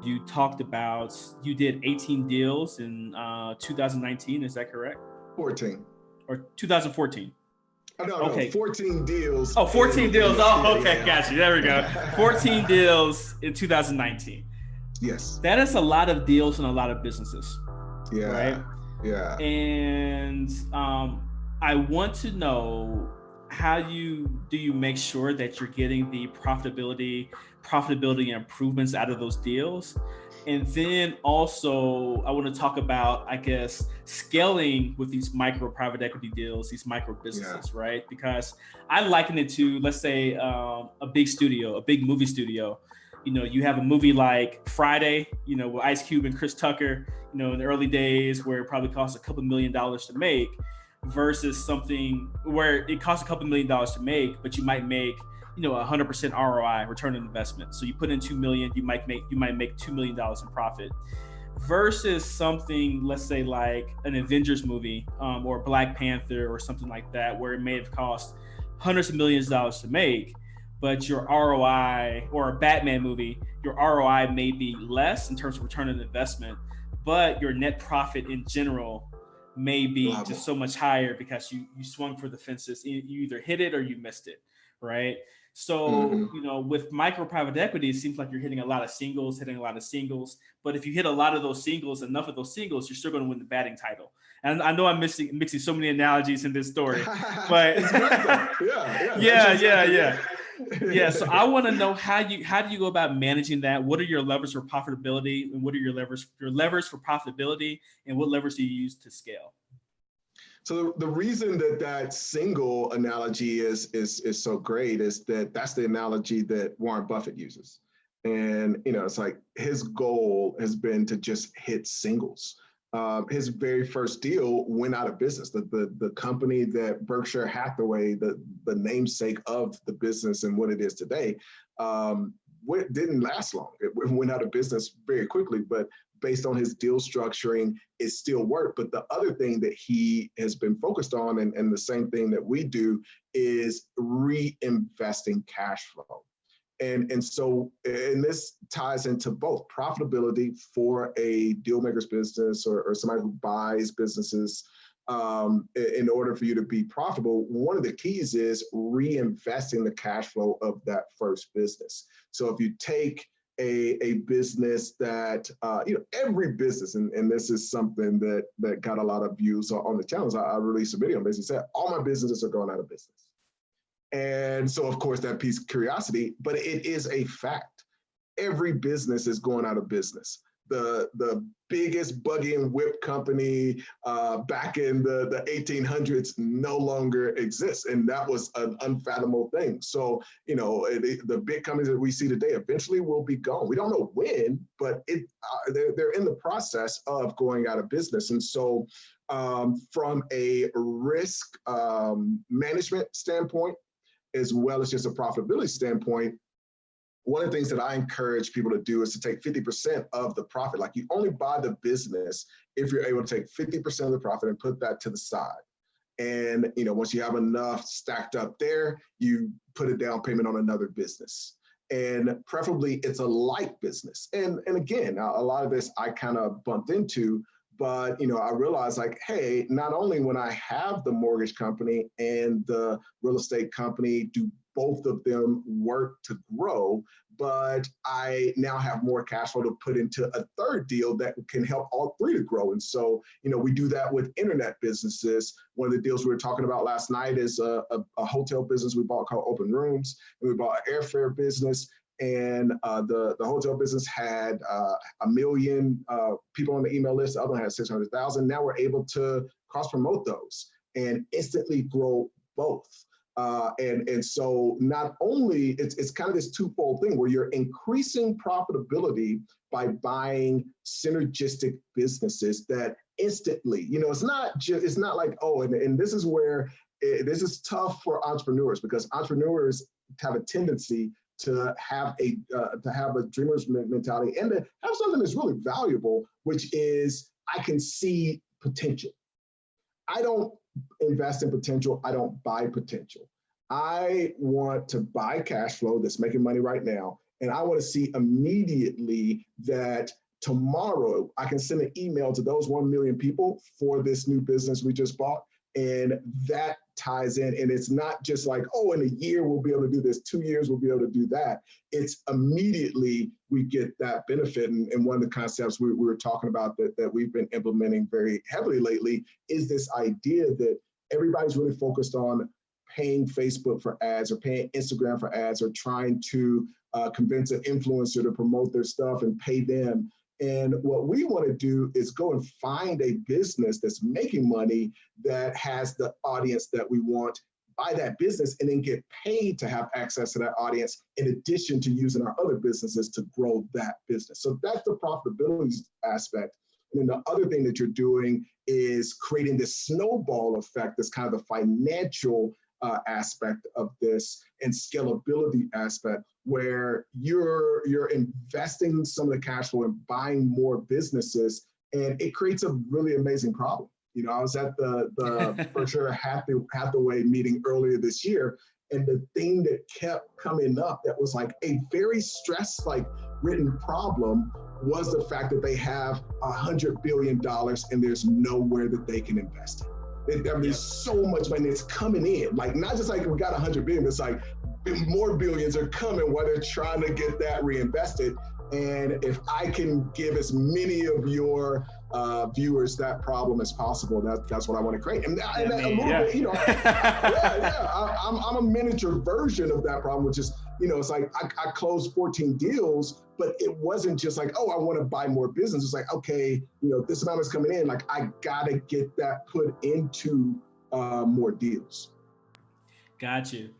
You talked about you did 18 deals in 2019. Is that correct? 14. Or 2014? Oh, no, Okay. 14 deals. Oh, 14 deals. Oh, okay, yeah. got you. There we go. 14 deals in 2019. Yes. That is a lot of deals and a lot of businesses, Yeah. right? Yeah. And I want to know how you make sure that you're getting the profitability improvements out of those deals. And then also I want to talk about, I guess, scaling with these micro private equity deals, these micro businesses, right? Because I liken it to, let's say, a big studio, a big movie studio. You have a movie like Friday, with Ice Cube and Chris Tucker, in the early days, where it probably cost a couple $1 million to make, versus something where it costs a couple $1 million to make, but you might make 100% ROI, return on investment. So you put in $2 million, you might make $2 million in profit, versus something, let's say, like an Avengers movie, or Black Panther or something like that, where it may have cost hundreds of millions of dollars to make, but your ROI, or a Batman movie, your ROI may be less in terms of return on investment, but your net profit in general may be just so much higher because you swung for the fences. You either hit it or you missed it, right? So, with micro private equity, it seems like you're hitting a lot of singles. But if you hit a lot of those singles, enough of those singles, you're still going to win the batting title. And I know I'm mixing so many analogies in this story, but yeah. So I want to know how do you go about managing that? What are your levers for profitability, and what are your levers for profitability, and what levers do you use to scale? So the reason that single analogy is so great is that's the analogy that Warren Buffett uses. And, it's like his goal has been to just hit singles. His very first deal went out of business. The company that Berkshire Hathaway, the namesake of the business and what it is today, didn't last long. It went out of business very quickly, but based on his deal structuring, it still worked. But the other thing that he has been focused on, and the same thing that we do, is reinvesting cash flow. And so this ties into both profitability for a deal maker's business or somebody who buys businesses. In order for you to be profitable, one of the keys is reinvesting the cash flow of that first business. So if you take a business that, every business, and this is something that got a lot of views on the channels. I released a video and basically said, all my businesses are going out of business. And so, of course, that piques curiosity, but it is a fact. Every business is going out of business. The biggest buggy and whip company back in the 1800s no longer exists. And that was an unfathomable thing. So, the big companies that we see today eventually will be gone. We don't know when, but they're in the process of going out of business. And so from a risk management standpoint, as well as just a profitability standpoint, one of the things that I encourage people to do is to take 50% of the profit. Like, you only buy the business if you're able to take 50% of the profit and put that to the side. And, once you have enough stacked up there, you put a down payment on another business. And preferably it's a light business. And again, a lot of this I kind of bumped into, but, I realized, like, hey, not only when I have the mortgage company and the real estate company, do both of them work to grow, but I now have more cash flow to put into a third deal that can help all three to grow. And so, we do that with internet businesses. One of the deals we were talking about last night is a hotel business we bought called Open Rooms, and we bought an airfare business. And the hotel business had 1 million people on the email list. The other one had 600,000. Now we're able to cross-promote those and instantly grow both. And so not only, it's kind of this twofold thing where you're increasing profitability by buying synergistic businesses that instantly, it's not like, oh, and this is where this is tough for entrepreneurs, because entrepreneurs have a tendency to have a dreamer's mentality and to have something that's really valuable, which is, I can see potential. I don't invest in potential. I don't buy potential. I want to buy cash flow that's making money right now And I want to see immediately that tomorrow I can send an email to those 1 million people for this new business we just bought. And that ties in. And it's not just like, oh, in a year we'll be able to do this, 2 years we'll be able to do that. It's immediately we get that benefit. And one of the concepts we were talking about that we've been implementing very heavily lately is this idea that everybody's really focused on paying Facebook for ads or paying Instagram for ads or trying to convince an influencer to promote their stuff and pay them. And what we want to do is go and find a business that's making money that has the audience that we want, buy that business, and then get paid to have access to that audience in addition to using our other businesses to grow that business. So that's the profitability aspect. And then the other thing that you're doing is creating this snowball effect that's kind of the financial aspect of this and scalability aspect, where you're investing some of the cash flow and buying more businesses, and it creates a really amazing problem. You know, I was at the Berkshire Hathaway meeting earlier this year, and the thing that kept coming up that was like a very stress written problem was the fact that they have $100 billion and there's nowhere that they can invest it. There's so much money that's coming in, like not just like we got 100 billion, it's like more billions are coming while they're trying to get that reinvested. And if I can give as many of your viewers that problem as possible, that's what I want to create. And a little bit, you know, I'm a miniature version of that problem, which is, you know, it's like I closed 14 deals, but it wasn't just like, oh, I want to buy more business. It's like, okay, you know, this amount is coming in, like I gotta get that put into more deals. Got you.